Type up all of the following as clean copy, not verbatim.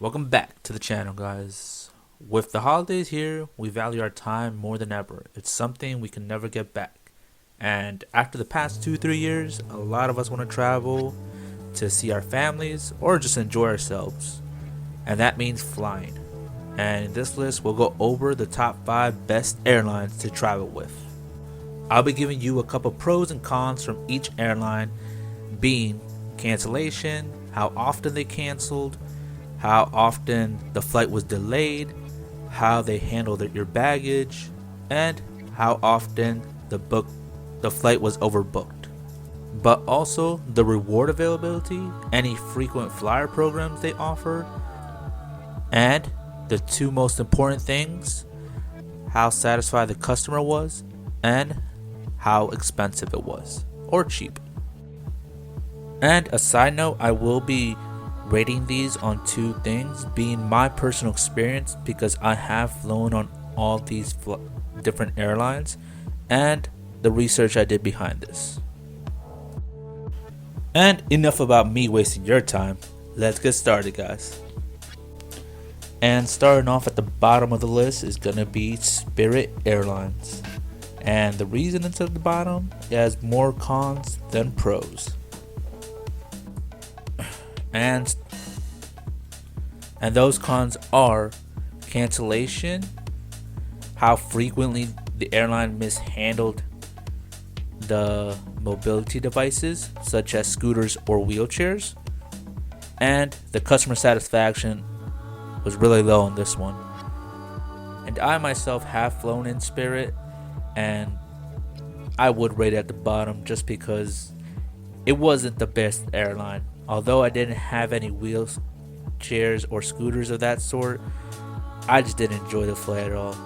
Welcome back to the channel, guys. With the holidays here, we value our time more than ever. It's something we can never get back. And after the past 2-3 years, a lot of us want to travel to see our families or just enjoy ourselves. And that means flying. And in this list, we'll go over the top 5 best airlines to travel with. I'll be giving you a couple pros and cons from each airline, being cancellation, how often they canceled, how often the flight was delayed, how they handled your baggage, and how often the flight was overbooked. But also the reward availability, any frequent flyer programs they offer, and the two most important things, how satisfied the customer was and how expensive it was, or cheap. And a side note, I will be rating these on two things, being my personal experience because I have flown on all these different airlines and the research I did behind this. And enough about me wasting your time. Let's get started, guys. And starting off at the bottom of the list is gonna be Spirit Airlines. And the reason it's at the bottom, it has more cons than pros. And those cons are cancellation, how frequently the airline mishandled the mobility devices such as scooters or wheelchairs, and the customer satisfaction was really low on this one. And I myself have flown in Spirit, and I would rate it at the bottom just because it wasn't the best airline. Although I didn't have any wheelchairs or scooters of that sort, I just didn't enjoy the flight at all.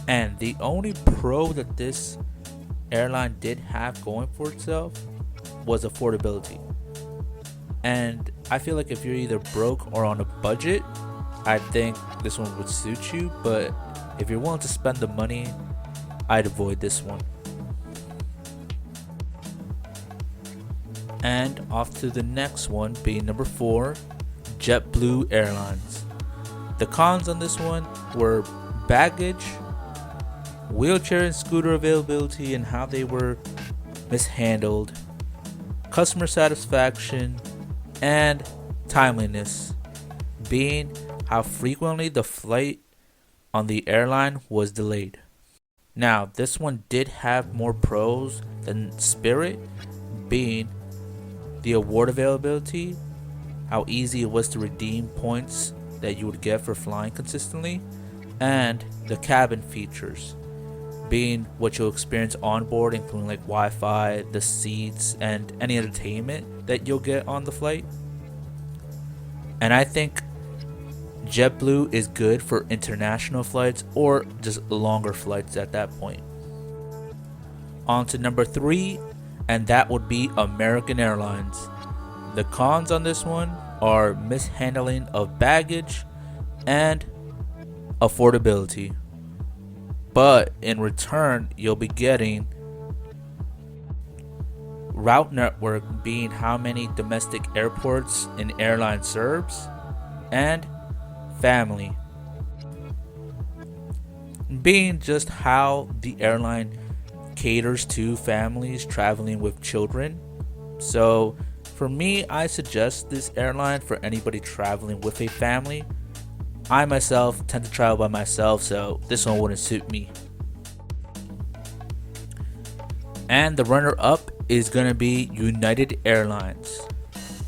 And the only pro that this airline did have going for itself was affordability. And I feel like if you're either broke or on a budget, I think this one would suit you. But if you're willing to spend the money, I'd avoid this one. And off to the next one, being number 4, JetBlue Airlines. The cons on this one were baggage, wheelchair and scooter availability and how they were mishandled, customer satisfaction, and timeliness, being how frequently the flight on the airline was delayed. Now, this one did have more pros than Spirit, being the award availability, how easy it was to redeem points that you would get for flying consistently, and the cabin features, being what you'll experience on board, including like Wi-Fi, the seats, and any entertainment that you'll get on the flight. And I think JetBlue is good for international flights or just longer flights at that point. On to number 3, and that would be American Airlines. The cons on this one are mishandling of baggage and affordability. But in return, you'll be getting route network, being how many domestic airports an airline serves, and family, being just how the airline caters to families traveling with children. So for me, I suggest this airline for anybody traveling with a family. I myself tend to travel by myself, so this one wouldn't suit me. And the runner-up is going to be United Airlines.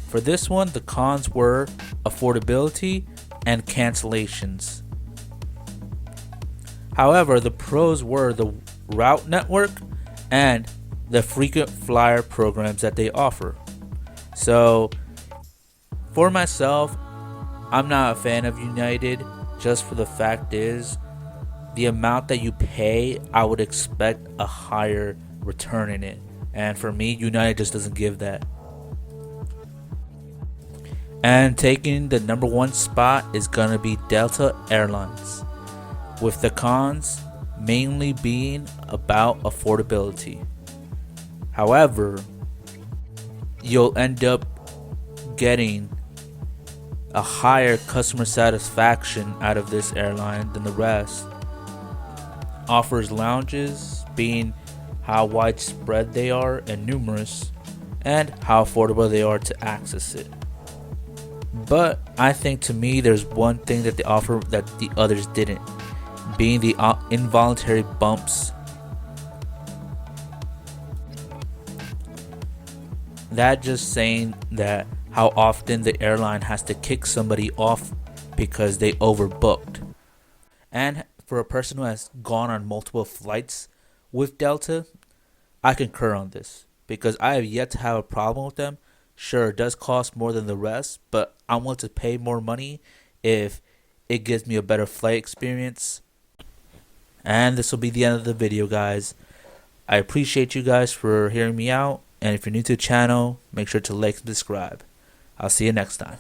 For this one, the cons were affordability and cancellations. However, the pros were the route network and the frequent flyer programs that they offer. So for myself, I'm not a fan of United, just for the fact is the amount that you pay, I would expect a higher return in it. And for me, United just doesn't give that. And taking the number 1 spot is gonna be Delta Airlines, with the cons mainly being about affordability. However, you'll end up getting a higher customer satisfaction out of this airline than the rest. Offers lounges, being how widespread they are and numerous, and how affordable they are to access it. But I think, to me, there's one thing that they offer that the others didn't, being the involuntary bumps. That just saying that how often the airline has to kick somebody off because they overbooked. And for a person who has gone on multiple flights with Delta, I concur on this because I have yet to have a problem with them. Sure, it does cost more than the rest, but I'm willing to pay more money if it gives me a better flight experience. And this will be the end of the video, guys. I appreciate you guys for hearing me out. And if you're new to the channel, make sure to like and subscribe. I'll see you next time.